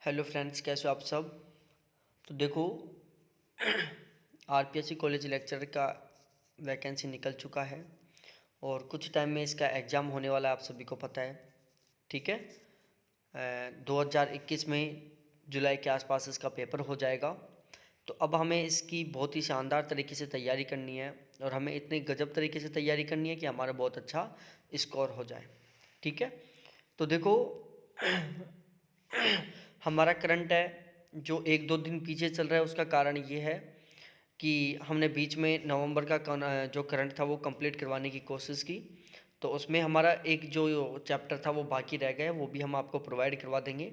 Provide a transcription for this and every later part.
Hello friends, कैसे हो आप सब। तो देखो, आरपीएससी कॉलेज लेक्चरर का वैकेंसी निकल चुका है और कुछ टाइम में इसका एग्ज़ाम होने वाला है, आप सभी को पता है। ठीक है। 2021 में जुलाई के आसपास इसका पेपर हो जाएगा। तो अब हमें इसकी बहुत ही शानदार तरीके से तैयारी करनी है और हमें इतनी गजब तरीके से तैयारी करनी है कि हमारा बहुत अच्छा स्कोर हो जाए। ठीक है। तो देखो, हमारा करंट है जो 1-2 दिन पीछे चल रहा है, उसका कारण ये है कि हमने बीच में नवंबर का जो करंट था वो कंप्लीट करवाने की कोशिश की। तो उसमें हमारा एक जो चैप्टर था वो बाकी रह गया, वो भी हम आपको प्रोवाइड करवा देंगे।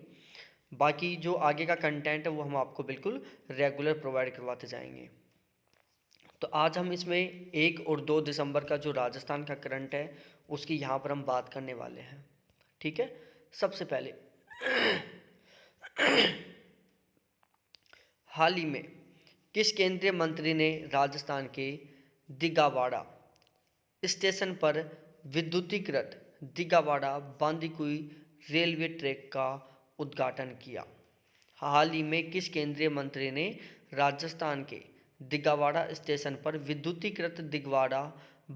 बाकी जो आगे का कंटेंट है वो हम आपको बिल्कुल रेगुलर प्रोवाइड करवाते जाएंगे। तो आज हम इसमें 1 और 2 दिसंबर का जो राजस्थान का करंट है उसकी यहाँ पर हम बात करने वाले हैं। ठीक है। सबसे पहले हाल ही में किस केंद्रीय मंत्री ने राजस्थान के दिगावाड़ा स्टेशन पर विद्युतीकृत दिगावाड़ा बांदीकुई रेलवे ट्रैक का उद्घाटन किया। हाल ही में किस केंद्रीय मंत्री ने राजस्थान के दिगावाड़ा स्टेशन पर विद्युतीकृत दिगवाड़ा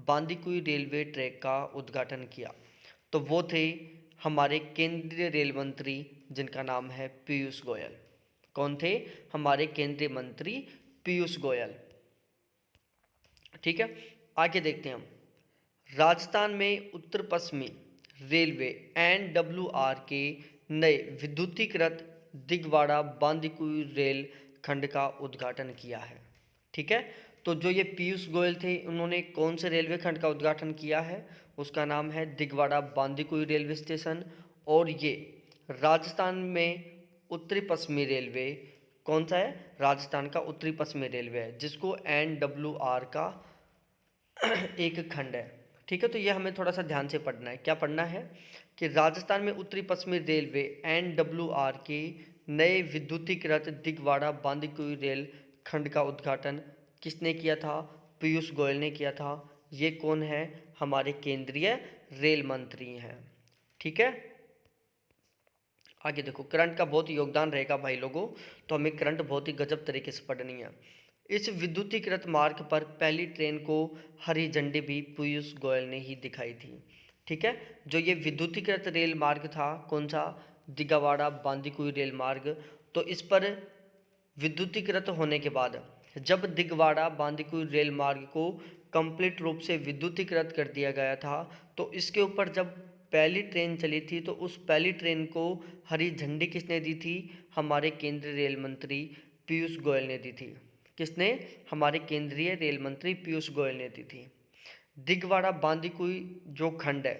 बांदीकुई रेलवे ट्रैक का उद्घाटन किया? तो वो थे हमारे केंद्रीय रेल मंत्री, जिनका नाम है पीयूष गोयल। कौन थे? हमारे केंद्रीय मंत्री पीयूष गोयल। ठीक है। आगे देखते हैं हम। राजस्थान में उत्तर पश्चिमी रेलवे NWR के नए विद्युतीकृत दिगवाड़ा बांदीकुई रेल खंड का उद्घाटन किया है। ठीक है। तो जो ये पीयूष गोयल थे, उन्होंने कौन से रेलवे खंड का उद्घाटन किया है? उसका नाम है दिगवाड़ा बांदीकुई रेलवे स्टेशन। और ये राजस्थान में उत्तरी पश्चिमी रेलवे कौन सा है? राजस्थान का उत्तरी पश्चिमी रेलवे है, जिसको NWR का एक खंड है। ठीक है। तो ये हमें थोड़ा सा ध्यान से पढ़ना है। क्या पढ़ना है? कि राजस्थान में उत्तरी पश्चिमी रेलवे NWR के नए विद्युतीकृत दिगवाड़ा बांदीकुई रेल खंड का उद्घाटन किसने किया था? पीयूष गोयल ने किया था। ये कौन है? हमारे केंद्रीय रेल मंत्री हैं। ठीक है। आगे देखो, करंट का बहुत योगदान रहेगा भाई लोगों, तो हमें करंट बहुत ही गजब तरीके से पढ़नी है। इस विद्युतीकृत मार्ग पर पहली ट्रेन को हरी झंडी भी पीयूष गोयल ने ही दिखाई थी। ठीक है। जो ये विद्युतीकृत रेल मार्ग था, कौन सा? दिगावाड़ा बांदीकुई रेल मार्ग। तो इस पर विद्युतीकृत होने के बाद, जब दिगवाड़ा बांदीकुई रेल मार्ग को कंप्लीट रूप से विद्युतीकृत कर दिया गया था, तो इसके ऊपर जब पहली ट्रेन चली थी, तो उस पहली ट्रेन को हरी झंडी किसने दी थी? हमारे केंद्रीय रेल मंत्री पीयूष गोयल ने दी थी। किसने? हमारे केंद्रीय रेल मंत्री पीयूष गोयल ने दी थी। दिगवाड़ा बांदीकुई जो खंड है,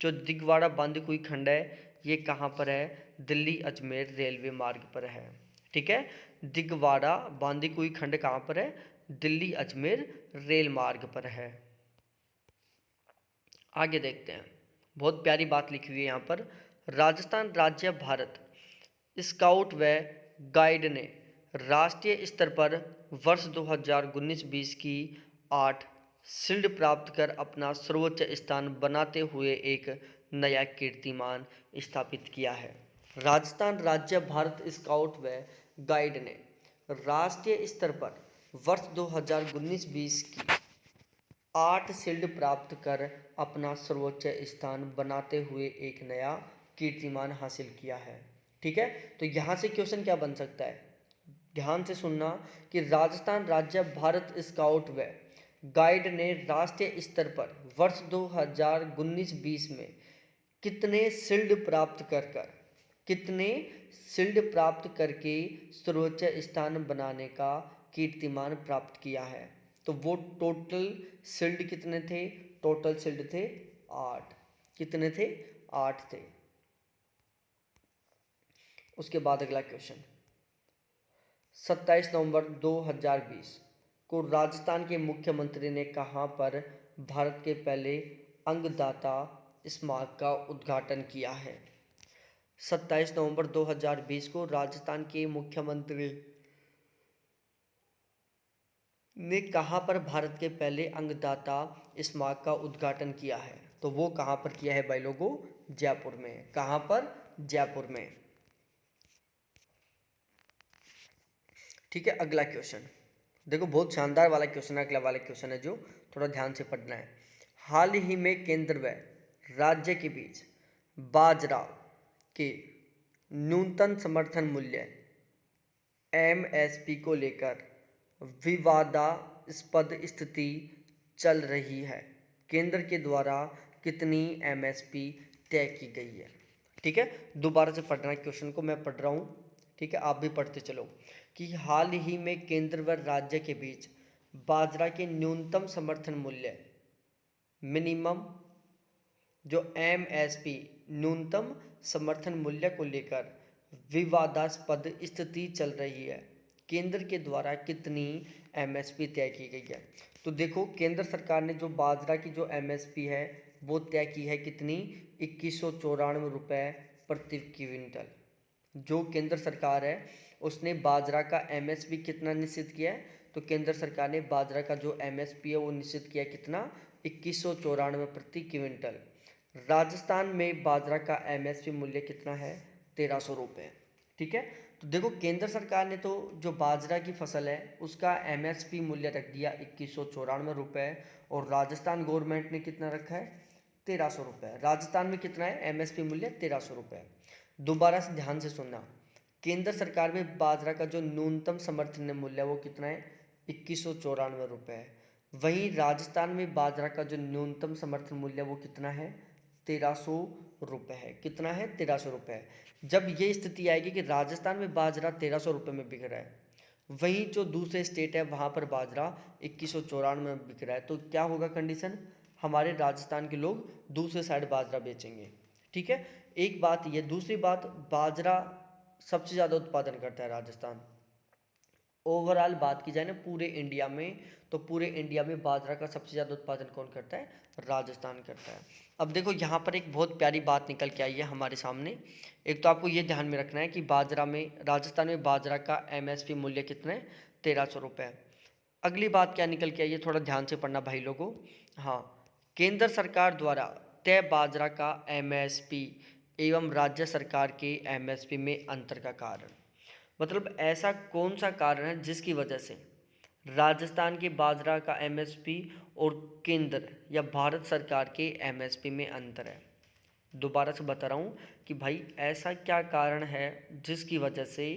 जो दिगवाड़ा बांदीकुई खंड है, ये कहाँ पर है? दिल्ली अजमेर रेलवे मार्ग पर है। ठीक है। दिगवाड़ा बांदीकुई खंड कहाँ पर है? दिल्ली अजमेर रेल मार्ग पर है। आगे देखते हैं। बहुत प्यारी बात लिखी हुई है यहाँ पर। राजस्थान राज्य भारत स्काउट व गाइड ने राष्ट्रीय स्तर पर वर्ष 2019-20 की 8 शील्ड प्राप्त कर अपना सर्वोच्च स्थान बनाते हुए एक नया कीर्तिमान स्थापित किया है। राजस्थान राज्य भारत स्काउट व गाइड ने राष्ट्रीय स्तर पर वर्ष 2019-20 की 8 शील्ड प्राप्त कर अपना सर्वोच्च स्थान बनाते हुए एक नया कीर्तिमान हासिल किया है। ठीक है। तो यहाँ से क्वेश्चन क्या बन सकता है? ध्यान से सुनना कि राजस्थान राज्य भारत स्काउट व गाइड ने राष्ट्रीय स्तर पर वर्ष 2019-20 में कितने शील्ड प्राप्त कर कर कितने शील्ड प्राप्त करके सर्वोच्च स्थान बनाने का कीर्तिमान प्राप्त किया है? तो वो टोटल शील्ड कितने थे? टोटल शील्ड थे 8। कितने थे? 8 थे। उसके बाद अगला क्वेश्चन। 27 नवंबर 2020 को राजस्थान के मुख्यमंत्री ने कहाँ पर भारत के पहले अंगदाता स्मारक का उद्घाटन किया है? 27 नवंबर 2020 को राजस्थान के मुख्यमंत्री ने कहाँ पर भारत के पहले अंगदाता स्मारक का उद्घाटन किया है? तो वो कहाँ पर किया है भाई लोगों? जयपुर में। कहाँ पर? जयपुर में। ठीक है, अगला क्वेश्चन देखो, बहुत शानदार वाला क्वेश्चन है, अगला वाला क्वेश्चन है जो थोड़ा ध्यान से पढ़ना है। हाल ही में केंद्र व राज्य के बीच बाजरा के न्यूनतम समर्थन मूल्य एमएसपी को लेकर विवादास्पद स्थिति चल रही है। केंद्र के द्वारा कितनी एमएसपी तय की गई है? ठीक है, दोबारा से पढ़ना है क्वेश्चन को, मैं पढ़ रहा हूँ, ठीक है, आप भी पढ़ते चलो। कि हाल ही में केंद्र व राज्य के बीच बाजरा के न्यूनतम समर्थन मूल्य मिनिमम जो एमएसपी न्यूनतम समर्थन मूल्य को लेकर विवादास्पद स्थिति चल रही है। केंद्र के द्वारा कितनी एमएसपी तय की गई है? तो देखो, केंद्र सरकार ने जो बाजरा की जो एमएसपी है वो तय की है कितनी? 2194 रुपये प्रति क्विंटल। जो केंद्र सरकार है उसने बाजरा का एमएसपी कितना निश्चित किया है? तो केंद्र सरकार ने बाजरा का जो एमएसपी है वो निश्चित किया कितना? 2194 प्रति क्विंटल। राजस्थान में बाजरा का एमएसपी मूल्य कितना है? 1300 रुपये। ठीक है, तो देखो केंद्र सरकार ने तो जो बाजरा की फसल है उसका एमएसपी मूल्य रख दिया 2194 रुपये, और राजस्थान गवर्नमेंट ने कितना रखा है? 1300 रुपये। राजस्थान में कितना है एमएसपी मूल्य? 1300 रुपये। दोबारा से ध्यान से सुनना, केंद्र सरकार में बाजरा का जो न्यूनतम समर्थन मूल्य है वो कितना है? 2194 रुपये। वहीं राजस्थान में बाजरा का जो न्यूनतम समर्थन मूल्य वो कितना है? 1300 रुपये है। कितना है? 1300 रुपये। जब ये स्थिति आएगी कि राजस्थान में बाजरा 1300 रुपये में बिक रहा है, वहीं जो दूसरे स्टेट है वहाँ पर बाजरा 2194 में बिक रहा है, तो क्या होगा कंडीशन? हमारे राजस्थान के लोग दूसरे साइड बाजरा बेचेंगे। ठीक है, एक बात ये। दूसरी बात, बाजरा सबसे ज़्यादा उत्पादन करता है राजस्थान। ओवरऑल बात की जाए ना पूरे इंडिया में, तो पूरे इंडिया में बाजरा का सबसे ज़्यादा उत्पादन कौन करता है? राजस्थान करता है। अब देखो यहाँ पर एक बहुत प्यारी बात निकल के आई है हमारे सामने। एक तो आपको ये ध्यान में रखना है कि बाजरा में, राजस्थान में बाजरा का एमएसपी मूल्य कितना है? 1300 रुपये। अगली बात क्या निकल के आई है, थोड़ा ध्यान से पढ़ना भाई लोगों। हाँ, केंद्र सरकार द्वारा तय बाजरा का एमएसपी एवं राज्य सरकार के एमएसपी में अंतर का कारण, मतलब ऐसा कौन सा कारण है जिसकी वजह से राजस्थान के बाजरा का एमएसपी और केंद्र या भारत सरकार के एमएसपी में अंतर है? दोबारा से बता रहा हूँ कि भाई ऐसा क्या कारण है जिसकी वजह से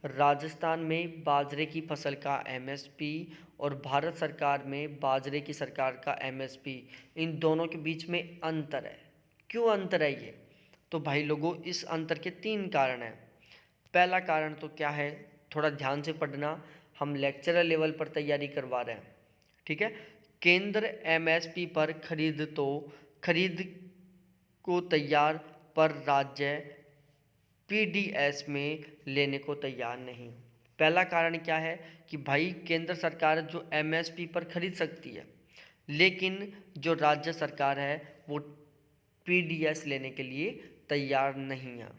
राजस्थान में बाजरे की फसल का एमएसपी और भारत सरकार में बाजरे की सरकार का एमएसपी, इन दोनों के बीच में अंतर है। क्यों अंतर है ये? तो भाई लोगों, इस अंतर के 3 कारण हैं। पहला कारण तो क्या है, थोड़ा ध्यान से पढ़ना, हम लेक्चरर लेवल पर तैयारी करवा रहे हैं। ठीक है, केंद्र एमएसपी पर खरीद को तैयार, पर राज्य पीडीएस में लेने को तैयार नहीं। पहला कारण क्या है कि भाई केंद्र सरकार जो एमएसपी पर खरीद सकती है, लेकिन जो राज्य सरकार है वो पीडीएस लेने के लिए तैयार नहीं है।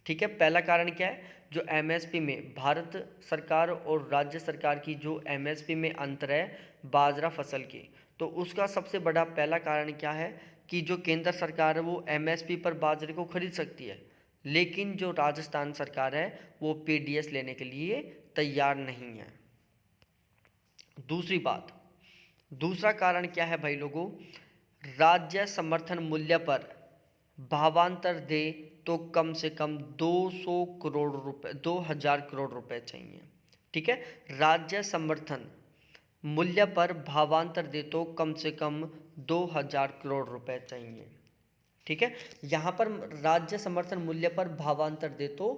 ठीक है, पहला कारण क्या है? जो एमएसपी में भारत सरकार और राज्य सरकार की जो एमएसपी में अंतर है बाजरा फसल की, तो उसका सबसे बड़ा पहला कारण क्या है कि जो केंद्र सरकार है वो एमएसपी पर बाजरे को खरीद सकती है, लेकिन जो राजस्थान सरकार है वो पीडीएस लेने के लिए तैयार नहीं है। दूसरी बात, दूसरा कारण क्या है भाई लोगों? राज्य समर्थन मूल्य पर भावांतर दे तो कम से कम 200 करोड़ रुपए, 2000 करोड़ रुपए चाहिए। ठीक है, राज्य समर्थन मूल्य पर भावांतर दे तो कम से कम 2000 करोड़ रुपए चाहिए। ठीक है, यहाँ पर राज्य समर्थन मूल्य पर भावांतर दे तो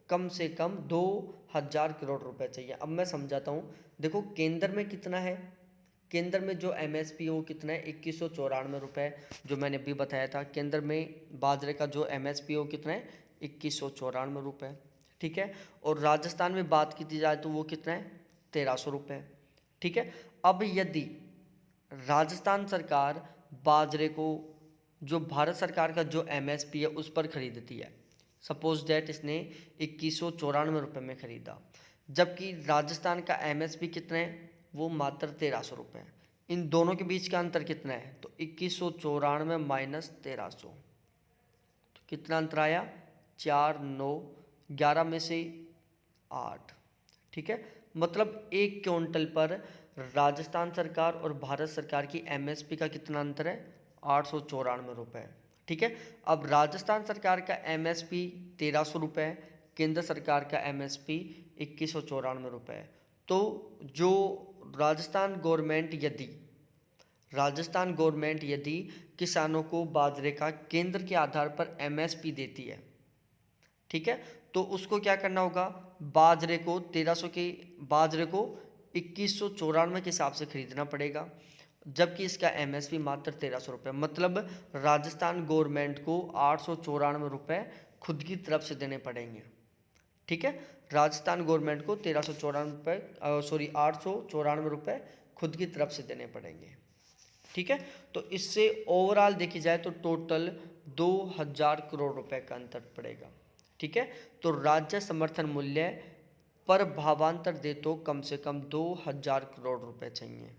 कम से कम 2000 करोड़ रुपए चाहिए। अब मैं समझाता हूँ। देखो केंद्र में कितना है, केंद्र में जो एमएसपी है वो कितना है? 2194 रुपये, जो मैंने अभी बताया था। केंद्र में बाजरे का जो एमएसपी है वो कितना है? 2194 रुपये। ठीक है, और राजस्थान में बात की जाए तो वो कितना है? 1300 रुपये। ठीक है, अब यदि राजस्थान सरकार बाजरे को जो भारत सरकार का जो एमएसपी है उस पर खरीदती है, सपोज दैट इसने 2194 रुपये में ख़रीदा, जबकि राजस्थान का एमएसपी कितना है? वो मात्र 1300 रुपये। इन दोनों के बीच का अंतर कितना है? तो 2194 माइनस 1300, तो कितना अंतर आया? 4, 9, 11 में से 8। ठीक है, मतलब 1 क्विंटल पर राजस्थान सरकार और भारत सरकार की एमएसपी का कितना अंतर है? 894 रुपये। ठीक है, अब राजस्थान सरकार का एमएसपी 1300 रुपये, केंद्र सरकार का एमएसपी 2194 रुपये। तो जो राजस्थान गवर्नमेंट यदि किसानों को बाजरे का केंद्र के आधार पर एमएसपी देती है, ठीक है, तो उसको क्या करना होगा? बाजरे को 2194 के हिसाब से खरीदना पड़ेगा, जबकि इसका एमएसपी मात्र 1300 रुपये। मतलब राजस्थान गवर्नमेंट को 894 खुद की तरफ से देने पड़ेंगे। ठीक है, राजस्थान गवर्नमेंट को 894 रुपये खुद की तरफ से देने पड़ेंगे। ठीक है, तो इससे ओवरऑल देखी जाए तो टोटल 2000 करोड़ रुपए का अंतर पड़ेगा। ठीक है, तो राज्य समर्थन मूल्य पर भावांतर दे तो कम से कम 2000 करोड़ रुपए चाहिए।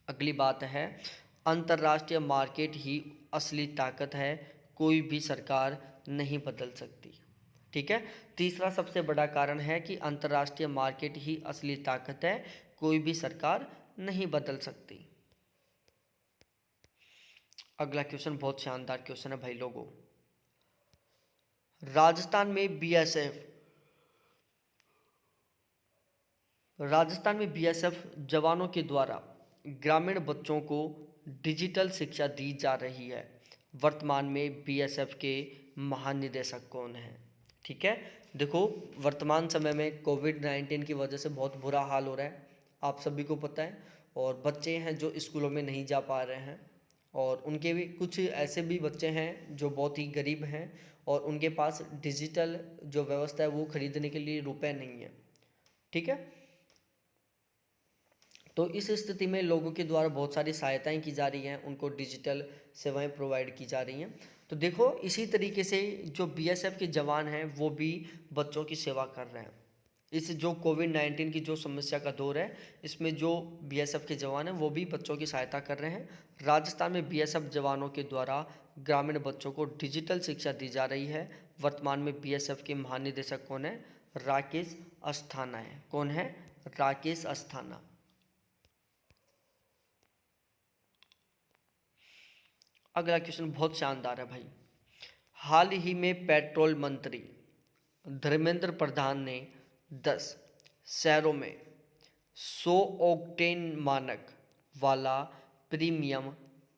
अगली बात है, अंतर्राष्ट्रीय मार्केट ही असली ताकत है, कोई भी सरकार नहीं बदल सकती। ठीक है, तीसरा सबसे बड़ा कारण है कि अंतर्राष्ट्रीय मार्केट ही असली ताकत है, कोई भी सरकार नहीं बदल सकती। अगला क्वेश्चन बहुत शानदार क्वेश्चन है भाई लोगों। राजस्थान में बीएसएफ जवानों के द्वारा ग्रामीण बच्चों को डिजिटल शिक्षा दी जा रही है। वर्तमान में बीएसएफ के महानिदेशक कौन हैं? ठीक है, देखो वर्तमान समय में कोविड-19 की वजह से बहुत बुरा हाल हो रहा है, आप सभी को पता है, और बच्चे हैं जो स्कूलों में नहीं जा पा रहे हैं, और उनके भी कुछ ऐसे भी बच्चे हैं जो बहुत ही गरीब हैं और उनके पास डिजिटल जो व्यवस्था है वो खरीदने के लिए रुपए नहीं है। ठीक है, तो इस स्थिति में लोगों के द्वारा बहुत सारी सहायताएं की जा रही हैं, उनको डिजिटल सेवाएं प्रोवाइड की जा रही हैं। तो देखो इसी तरीके से जो बीएसएफ के जवान हैं वो भी बच्चों की सेवा कर रहे हैं। इस जो कोविड-19 की जो समस्या का दौर है, इसमें जो बीएसएफ के जवान हैं वो भी बच्चों की सहायता कर रहे हैं। राजस्थान में बीएसएफ जवानों के द्वारा ग्रामीण बच्चों को डिजिटल शिक्षा दी जा रही है। वर्तमान में बीएसएफ के महानिदेशक कौन है? राकेश अस्थाना है। कौन है? राकेश अस्थाना। अगला क्वेश्चन बहुत शानदार है भाई। हाल ही में पेट्रोल मंत्री धर्मेंद्र प्रधान ने 10 शहरों में 100 ऑक्टेन मानक वाला प्रीमियम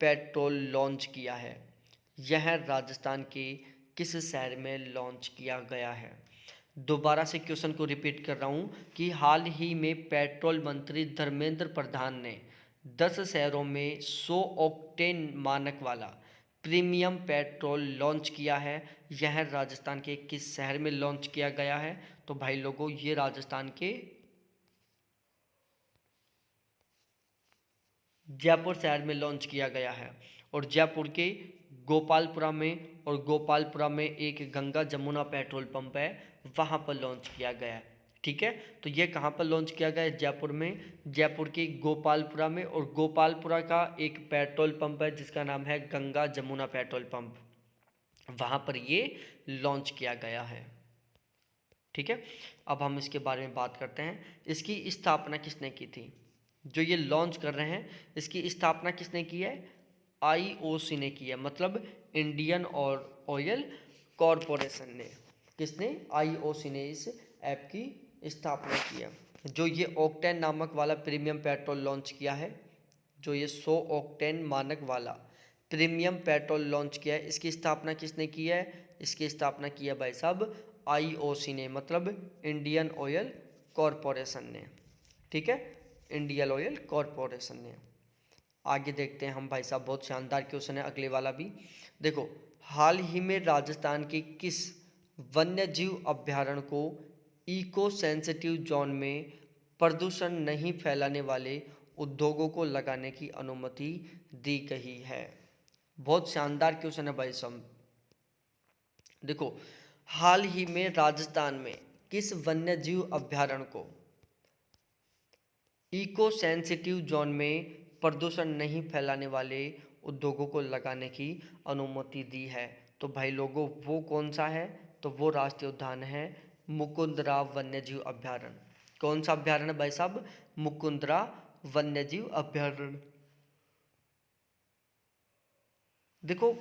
पेट्रोल लॉन्च किया है। यह राजस्थान के किस शहर में लॉन्च किया गया है? दोबारा से क्वेश्चन को रिपीट कर रहा हूँ कि हाल ही में पेट्रोल मंत्री धर्मेंद्र प्रधान ने 10 शहरों में 100 ऑक्टेन मानक वाला प्रीमियम पेट्रोल लॉन्च किया है। यह राजस्थान के किस शहर में लॉन्च किया गया है? तो भाई लोगों ये राजस्थान के जयपुर शहर में लॉन्च किया गया है, और जयपुर के गोपालपुरा में, और गोपालपुरा में एक गंगा जमुना पेट्रोल पंप है, वहाँ पर लॉन्च किया गया है। ठीक है, तो ये कहाँ पर लॉन्च किया गया है? जयपुर में, जयपुर के गोपालपुरा में, और गोपालपुरा का एक पेट्रोल पंप है जिसका नाम है गंगा जमुना पेट्रोल पंप, वहाँ पर ये लॉन्च किया गया है। ठीक है, अब हम इसके बारे में बात करते हैं। इसकी स्थापना किसने की थी? जो ये लॉन्च कर रहे हैं इसकी स्थापना किसने की है? आईओसी ने की है, मतलब इंडियन ऑयल कॉरपोरेशन ने। किसने? आईओसी ने इस ऐप की स्थापना की है। जो ये ऑक्टेन नामक वाला प्रीमियम पेट्रोल लॉन्च किया है, जो ये 100 ऑक्टेन मानक वाला प्रीमियम पेट्रोल लॉन्च किया है, इसकी स्थापना किसने की है? इसकी स्थापना की है भाई साहब आईओसी ने, मतलब इंडियन ऑयल कॉरपोरेशन ने। ठीक है, इंडियन ऑयल कॉरपोरेशन ने। आगे देखते हैं हम भाई साहब, बहुत शानदार क्वेश्चन है अगले वाला भी। देखो, हाल ही में राजस्थान के किस वन्य जीव अभ्यारण्य को इको सेंसिटिव जोन में प्रदूषण नहीं फैलाने वाले उद्योगों को लगाने की अनुमति दी गई है? बहुत शानदार क्वेश्चन है भाई साहब। देखो, हाल ही में राजस्थान में किस वन्य जीव अभ्यारण्य को इको सेंसिटिव जोन में प्रदूषण नहीं फैलाने वाले उद्योगों को लगाने की अनुमति दी है? तो भाई लोगों वो कौन सा है? तो वो राष्ट्रीय उद्यान है मुकुंदराव वन्यजीव अभ्यारण्य। कौन सा अभ्यारण्य भाई साहब? मुकुंदरा वन्यजीव अभ्यारण्य। देखो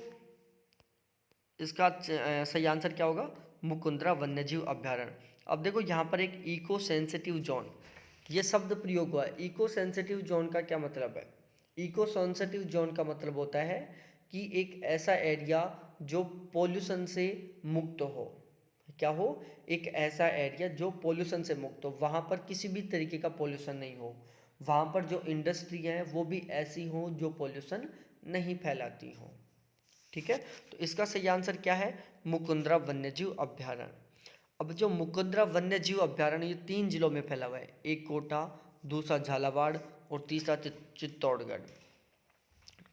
इसका सही आंसर क्या होगा? मुकुंदरा वन्यजीव अभ्यारण्य। अब देखो यहाँ पर एक इको सेंसिटिव जोन, ये शब्द प्रयोग हुआ है। इको सेंसिटिव जोन का क्या मतलब है? इको सेंसिटिव जोन का मतलब होता है कि एक ऐसा एरिया जो पोल्यूशन से मुक्त हो। क्या हो? एक ऐसा एरिया जो पोल्यूशन से मुक्त हो, वहाँ पर किसी भी तरीके का पोल्यूशन नहीं हो, वहाँ पर जो इंडस्ट्री है वो भी ऐसी हो जो पोल्यूशन नहीं फैलाती हो। ठीक है, तो इसका सही आंसर क्या है? मुकुंदरा वन्यजीव अभ्यारण्य। अब जो मुकुंदरा वन्यजीव अभ्यारण्य ये 3 जिलों में फैला हुआ है, एक कोटा, दूसरा झालावाड़ और तीसरा चित्तौड़गढ़।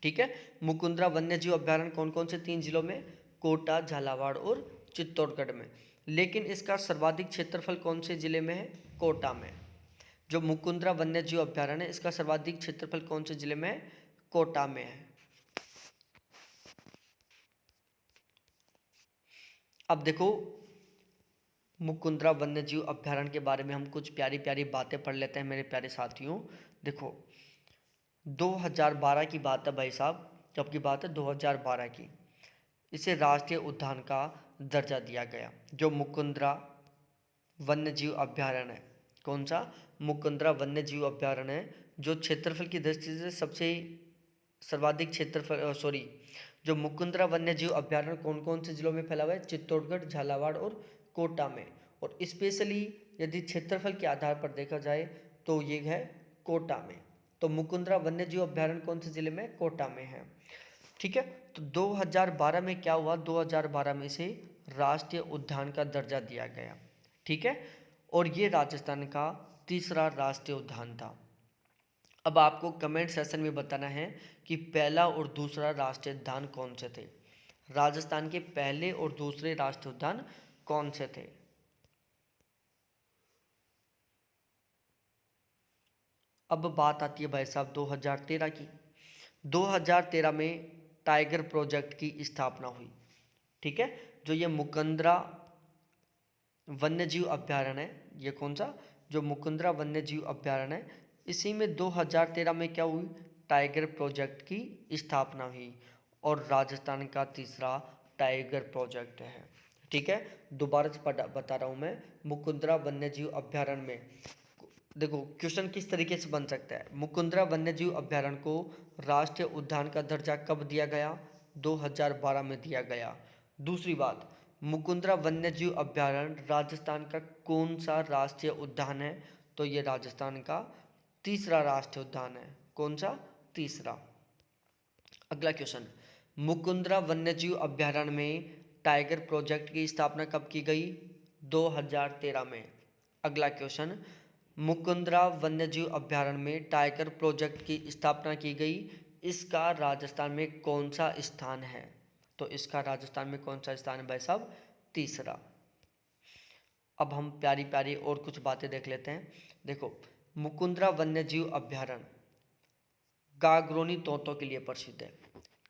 ठीक है, मुकुंदरा वन्यजीव अभ्यारण्य कौन कौन से 3 जिलों में? कोटा, झालावाड़ और चित्तौड़गढ़ में। लेकिन इसका सर्वाधिक क्षेत्रफल कौन से जिले में है? कोटा में। जो मुकुंदरा वन्यजीव अभ्यारण्य है इसका सर्वाधिक क्षेत्रफल कौन से जिले में है? कोटा में है। अब देखो मुकुंदरा वन्यजीव अभ्यारण्य के बारे में हम कुछ प्यारी प्यारी बातें पढ़ लेते हैं मेरे प्यारे साथियों। देखो 2012 की बात है भाई साहब, कब की बात है? 2012 की। इसे राष्ट्रीय उद्यान का दर्जा दिया गया। जो मुकुंदरा वन्यजीव अभ्यारण्य है, कौन सा? मुकुंदरा वन्यजीव अभ्यारण्य है, जो क्षेत्रफल की दृष्टि से सबसे सर्वाधिक क्षेत्रफल जो मुकुंदरा वन्यजीव अभ्यारण्य कौन कौन से जिलों में फैला हुआ है? चित्तौड़गढ़, झालावाड़ और कोटा में। और स्पेशली यदि क्षेत्रफल के आधार पर देखा जाए तो ये है कोटा में। तो मुकुंदरा वन्यजीव अभ्यारण्य कौन से जिले में? कोटा में है। ठीक है, तो 2012 में क्या हुआ? 2012 में इसे राष्ट्रीय उद्यान का दर्जा दिया गया। ठीक है, और ये राजस्थान का तीसरा राष्ट्रीय उद्यान था। अब आपको कमेंट सेक्शन में बताना है कि पहला और दूसरा राष्ट्रीय उद्यान कौन से थे। राजस्थान के पहले और दूसरे राष्ट्रीय उद्यान कौन से थे? अब बात आती है भाई साहब 2013 की। 2013 में टाइगर प्रोजेक्ट की स्थापना हुई। ठीक है, जो ये मुकुंदरा वन्यजीव अभ्यारण्य है, ये कौन सा? जो मुकुंदरा वन्यजीव अभ्यारण्य है, इसी में 2013 में क्या हुई? टाइगर प्रोजेक्ट की स्थापना हुई और राजस्थान का तीसरा टाइगर प्रोजेक्ट है। ठीक है, दोबारा से बता रहा हूँ मैं। मुकुंदरा वन्यजीव अभ्यारण्य में देखो क्वेश्चन किस तरीके से बन सकता है। मुकुंदरा वन्यजीव अभ्यारण्य को राष्ट्रीय उद्यान का दर्जा कब दिया गया? 2012 में दिया गया। दूसरी बात, मुकुंदरा वन्यजीव अभ्यारण्य राजस्थान का कौन सा राष्ट्रीय उद्यान है? तो ये राजस्थान का तीसरा राष्ट्रीय उद्यान है। कौन सा? तीसरा। अगला क्वेश्चन, मुकुंदरा वन्यजीव अभ्यारण्य में टाइगर प्रोजेक्ट की स्थापना कब की गई? 2013 में। अगला क्वेश्चन, मुकुंदरा वन्यजीव अभ्यारण्य में टाइगर प्रोजेक्ट की स्थापना की गई, इसका राजस्थान में कौन सा स्थान है? तो इसका राजस्थान में कौन सा स्थान है भाई साहब? तीसरा। अब हम प्यारी प्यारी और कुछ बातें देख लेते हैं। देखो मुकुंदरा वन्यजीव अभ्यारण्य गागरोनी तोतों के लिए प्रसिद्ध है।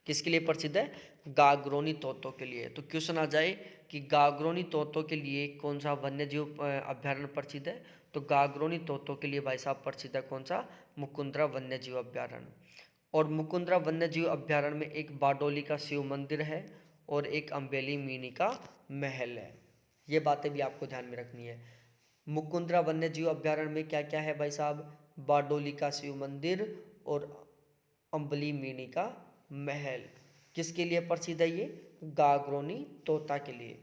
किसके लिए प्रसिद्ध है? गागरोनी तोतों के लिए। तो क्वेश्चन आ जाए कि गागरोनी तोतों के लिए कौन सा वन्यजीव अभ्यारण्य प्रसिद्ध है? तो गागरोनी तोतों के लिए भाई साहब प्रसिद्ध है कौन सा? मुकुंदरा वन्यजीव अभ्यारण्य। और मुकुंदरा वन्यजीव अभ्यारण्य में एक बारडोली का शिव मंदिर है और एक अम्बेली मीनी का महल है। ये बातें भी आपको ध्यान में रखनी है। मुकुंदरा वन्यजीव अभ्यारण्य में क्या क्या है भाई साहब? बारडोली का शिव मंदिर और अम्बली मीनी का महल। किसके लिए प्रसिद्ध है ये? गागरोनी तोता के लिए।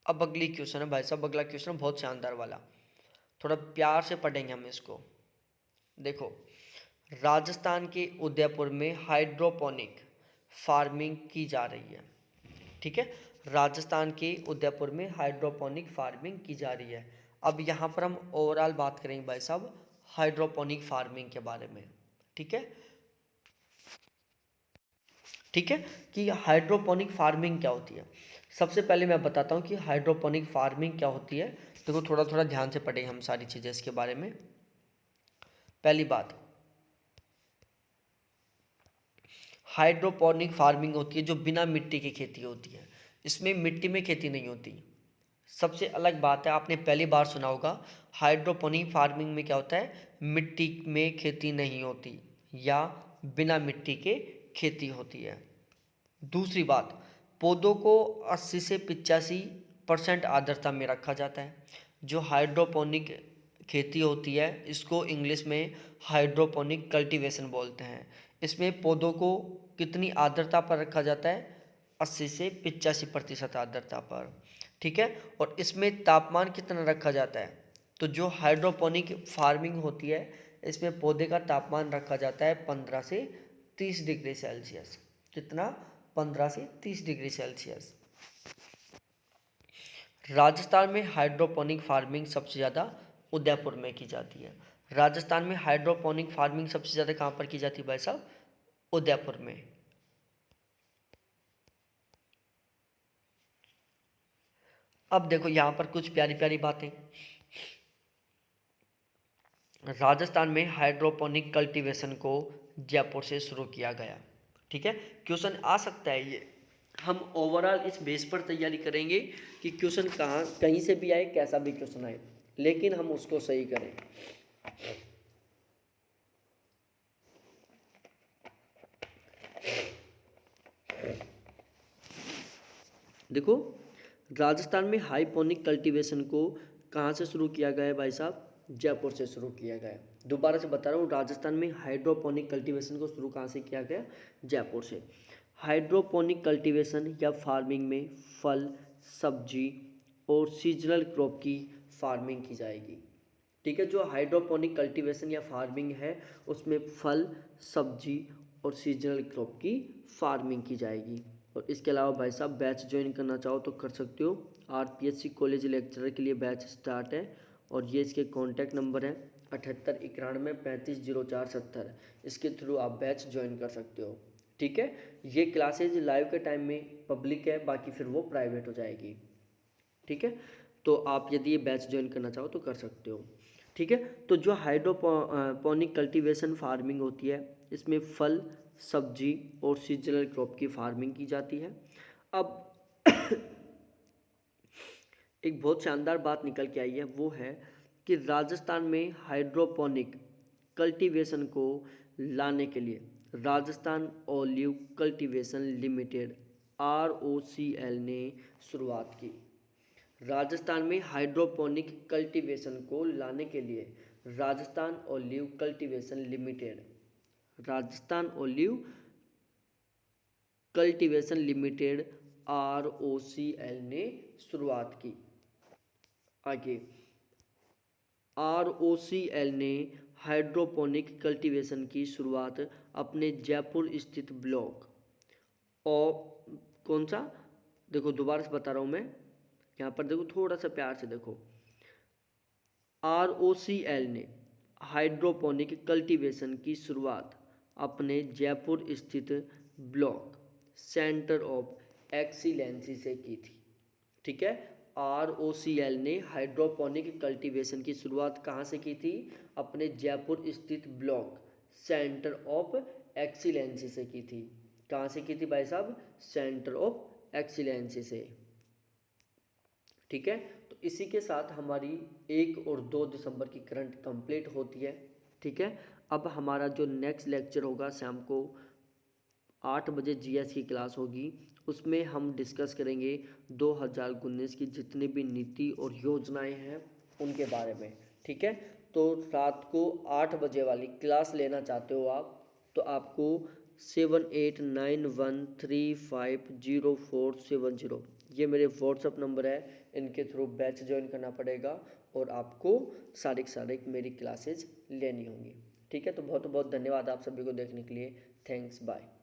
अब अगली क्वेश्चन है भाई साहब, अगला क्वेश्चन बहुत शानदार वाला, थोड़ा प्यार से पढ़ेंगे हम इसको। देखो राजस्थान के उदयपुर में हाइड्रोपोनिक फार्मिंग की जा रही है। ठीक है, राजस्थान के उदयपुर में हाइड्रोपोनिक फार्मिंग की जा रही है। अब यहाँ पर हम ओवरऑल बात करेंगे भाई साहब हाइड्रोपोनिक फार्मिंग के बारे में। ठीक है, ठीक है कि हाइड्रोपोनिक फार्मिंग क्या होती है। सबसे पहले मैं बताता हूँ कि हाइड्रोपोनिक फार्मिंग क्या होती है। देखो थोड़ा थोड़ा ध्यान से पढ़ें हम सारी चीज़ें इसके बारे में। पहली बात, हाइड्रोपोनिक फार्मिंग होती है जो बिना मिट्टी की खेती होती है। इसमें मिट्टी में खेती नहीं होती, सबसे अलग बात है, आपने पहली बार सुना होगा, हाइड्रोपोनिक फार्मिंग में क्या होता है, मिट्टी में खेती नहीं होती या बिना मिट्टी के खेती होती है। दूसरी बात, पौधों को 80 से 85% आर्द्रता में रखा जाता है। जो हाइड्रोपोनिक खेती होती है इसको इंग्लिश में हाइड्रोपोनिक कल्टीवेशन बोलते हैं। इसमें पौधों को कितनी आर्द्रता पर रखा जाता है, 80 से 85% आर्द्रता पर, ठीक है। और इसमें तापमान कितना रखा जाता है, तो जो हाइड्रोपोनिक फार्मिंग होती है इसमें पौधे का तापमान रखा जाता है 15 से 30 डिग्री सेल्सियस। कितना, 15 से 30 डिग्री सेल्सियस। राजस्थान में हाइड्रोपोनिक फार्मिंग सबसे ज़्यादा उदयपुर में की जाती है। राजस्थान में हाइड्रोपोनिक फार्मिंग सबसे ज़्यादा कहाँ पर की जाती है भाई साहब, उदयपुर में। अब देखो यहाँ पर कुछ प्यारी प्यारी बातें। राजस्थान में हाइड्रोपोनिक कल्टीवेशन को जयपुर से शुरू किया गया, ठीक है। क्वेश्चन आ सकता है ये, हम ओवरऑल इस बेस पर तैयारी करेंगे कि क्वेश्चन कहाँ कहीं से भी आए, कैसा भी क्वेश्चन आए, लेकिन हम उसको सही करें। देखो, राजस्थान में हाइड्रोपोनिक कल्टीवेशन को कहाँ से शुरू किया गया है भाई साहब, जयपुर से शुरू किया गया है। दोबारा से बता रहा हूँ, राजस्थान में हाइड्रोपोनिक कल्टीवेशन को शुरू कहाँ से किया गया, जयपुर से। हाइड्रोपोनिक कल्टीवेशन या फार्मिंग में फल, सब्जी और सीजनल क्रॉप की फार्मिंग की जाएगी, ठीक है। जो हाइड्रोपोनिक कल्टीवेशन या फार्मिंग है उसमें फल, सब्जी और सीजनल क्रॉप की फार्मिंग की जाएगी। और इसके अलावा भाई साहब बैच ज्वाइन करना चाहो तो कर सकते हो। आरपीएससी कॉलेज लेक्चरर के लिए बैच स्टार्ट है और ये इसके कॉन्टैक्ट नंबर है 7891350470। इसके थ्रू आप बैच ज्वाइन कर सकते हो, ठीक है। ये क्लासेज लाइव के टाइम में पब्लिक है, बाकी फिर वो प्राइवेट हो जाएगी, ठीक है। तो आप यदि ये बैच ज्वाइन करना चाहो तो कर सकते हो, ठीक है। तो जो हाइड्रोपोनिक कल्टीवेशन फार्मिंग होती है इसमें फल, सब्जी और सीजनल क्रॉप की फार्मिंग की जाती है। अब एक बहुत शानदार बात निकल के आई है, वो है कि राजस्थान में हाइड्रोपोनिक कल्टीवेशन को लाने के लिए Rajasthan olive cultivation limited ROCL ने शुरुआत की। राजस्थान में हाइड्रोपोनिक कल्टीवेशन को लाने के लिए Rajasthan olive cultivation limited, Rajasthan olive cultivation limited ROCL ने शुरुआत की। आगे, ROCL ने हाइड्रोपोनिक कल्टीवेशन की शुरुआत अपने जयपुर स्थित ब्लॉक और कौन सा, देखो दोबारा से बता रहा हूँ मैं, यहाँ पर देखो थोड़ा सा प्यार से देखो। ROCL ने हाइड्रोपोनिक कल्टीवेशन की शुरुआत अपने जयपुर स्थित ब्लॉक सेंटर ऑफ एक्सीलेंसी से की थी, ठीक है। ROCL ने हाइड्रोपोनिक कल्टीवेशन की शुरुआत कहाँ से की थी, अपने जयपुर स्थित ब्लॉक सेंटर ऑफ एक्सीलेंसी से की थी। कहाँ से की थी भाई साहब, सेंटर ऑफ एक्सीलेंसी से, ठीक है। तो इसी के साथ हमारी 1 और 2 दिसंबर की करंट कंप्लीट होती है, ठीक है। अब हमारा जो नेक्स्ट लेक्चर होगा शाम को 8 बजे GS की क्लास होगी, उसमें हम डिस्कस करेंगे 2019 की जितनी भी नीति और योजनाएं हैं उनके बारे में, ठीक है। तो रात को 8 बजे वाली क्लास लेना चाहते हो आप, तो आपको 7891350470 ये मेरे व्हाट्सअप नंबर है, इनके थ्रू बैच ज्वाइन करना पड़ेगा और आपको सारी मेरी क्लासेज लेनी होंगी, ठीक है। तो बहुत बहुत धन्यवाद आप सभी को देखने के लिए। Thanks, bye.